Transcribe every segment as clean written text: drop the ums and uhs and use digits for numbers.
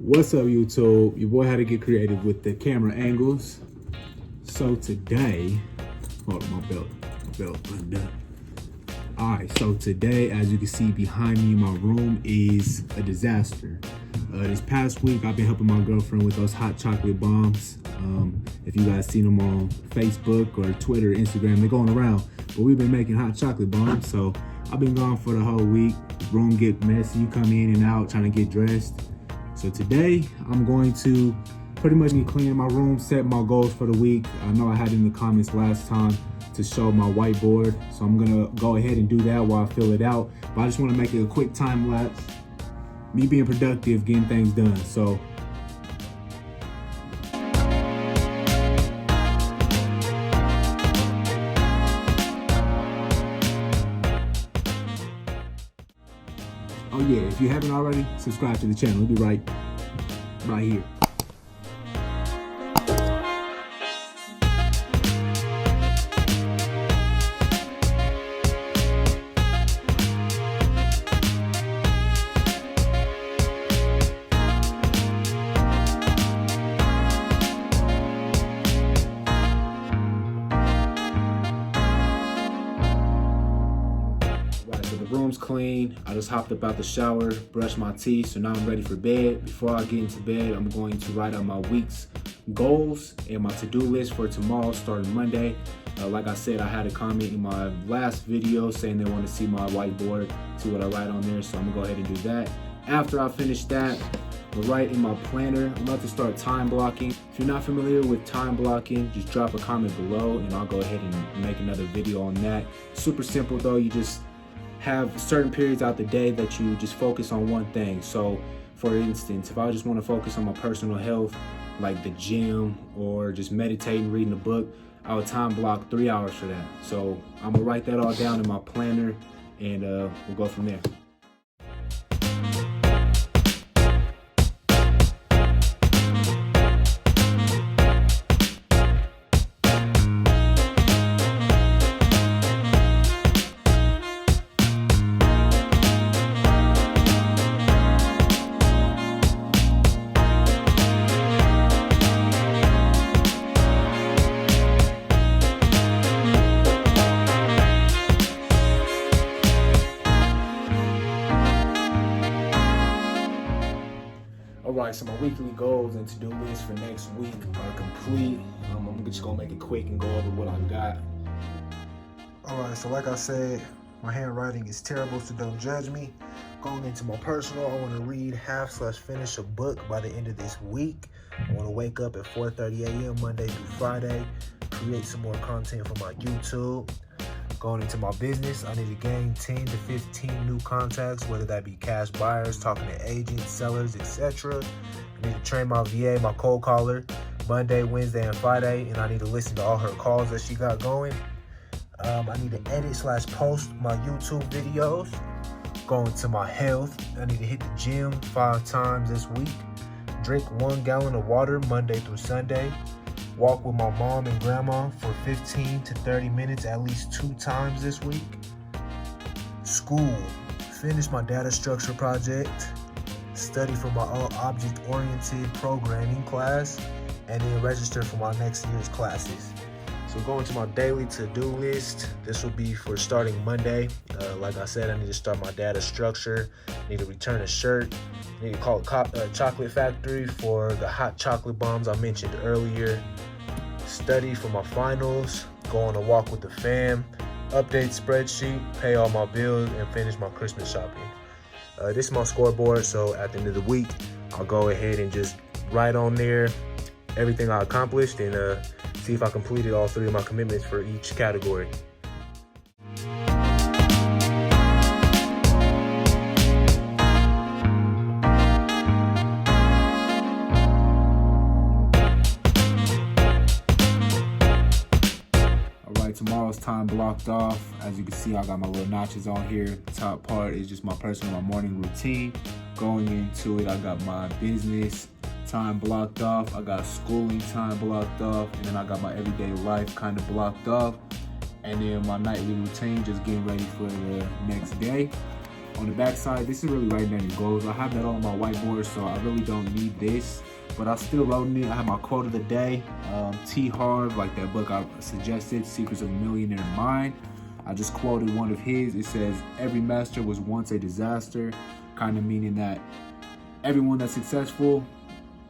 What's up, YouTube? Your boy had to get creative with the camera angles. So today, hold on, my belt undone. All right, so today, as you can see behind me, my room is a disaster. This past week, I've been helping my girlfriend with those hot chocolate bombs. If you guys seen them on Facebook or Twitter, Instagram, they're going around. But we've been making hot chocolate bombs, so I've been gone for the whole week. Room get messy, you come in and out trying to get dressed. So today, I'm going to pretty much be cleaning my room, set my goals for the week. I know I had in the comments last time to show my whiteboard, so I'm gonna go ahead and do that while I fill it out. But I just wanna make it a quick time lapse, me being productive, getting things done. So oh yeah, if you haven't already, subscribe to the channel. It'll be right here. Room's clean. I just hopped up out the shower, brushed my teeth, so now I'm ready for bed. Before I get into bed, I'm going to write out my week's goals and my to-do list for tomorrow, starting Monday. Like I said, I had a comment in my last video saying they want to see my whiteboard, see what I write on there, so I'm gonna go ahead and do that. After I finish that, I'll write in my planner. I'm about to start time blocking. If you're not familiar with time blocking, just drop a comment below and I'll go ahead and make another video on that. Super simple though, you just have certain periods out the day that you just focus on one thing. So for instance, if I just want to focus on my personal health, like the gym or just meditating, reading a book, I would time block 3 hours for that. So I'm gonna write that all down in my planner and we'll go from there. Alright, so my weekly goals and to-do list for next week are complete. I'm just gonna make it quick and go over what I got. Alright, so like I said, my handwriting is terrible, so don't judge me. Going into my personal, I want to read /finish a book by the end of this week. I want to wake up at 4:30 a.m. Monday through Friday, create some more content for my YouTube. Going into my business, I need to gain 10 to 15 new contacts, whether that be cash buyers, talking to agents, sellers, etc. I need to train my VA, my cold caller, Monday, Wednesday, and Friday, and I need to listen to all her calls that she got going. I need to edit/post my YouTube videos. Going to my health, I need to hit the gym 5 times this week. Drink 1 gallon of water Monday through Sunday. Walk with my mom and grandma for 15 to 30 minutes at least 2 times this week. School, finish my data structure project, study for my object-oriented programming class, and then register for my next year's classes. So going to my daily to-do list, this will be for starting Monday. Like I said, I need to start my data structure, I need to return a shirt, I need to call a chocolate factory for the hot chocolate bombs I mentioned earlier, study for my finals, go on a walk with the fam, update spreadsheet, pay all my bills, and finish my Christmas shopping. This is my scoreboard, so at the end of the week, I'll go ahead and just write on there everything I accomplished and see if I completed all 3 of my commitments for each category. Tomorrow's time blocked off. As you can see, I got my little notches on here. The top part is just my morning routine. Going into it, I got my business time blocked off. I got schooling time blocked off. And then I got my everyday life kind of blocked off. And then my nightly routine, just getting ready for the next day. on the back side, this is really writing down your goals. I have that on my whiteboard, so I really don't need this, but I still wrote it. I have my quote of the day, T. Harv, like that book I suggested, Secrets of a Millionaire Mind. I just quoted one of his. It says, every master was once a disaster, kind of meaning that everyone that's successful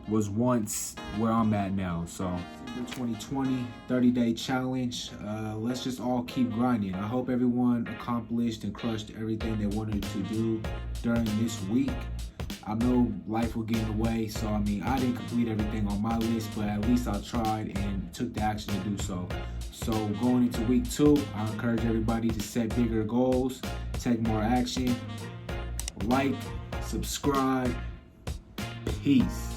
was once where I'm at now. So 2020 30-day challenge. Let's just all keep grinding. I hope everyone accomplished and crushed everything they wanted to do during this week. I know life will get in the way, so I didn't complete everything on my list, but at least I tried and took the action to do so. So going into week 2, I encourage everybody to set bigger goals, take more action, like, subscribe. Peace.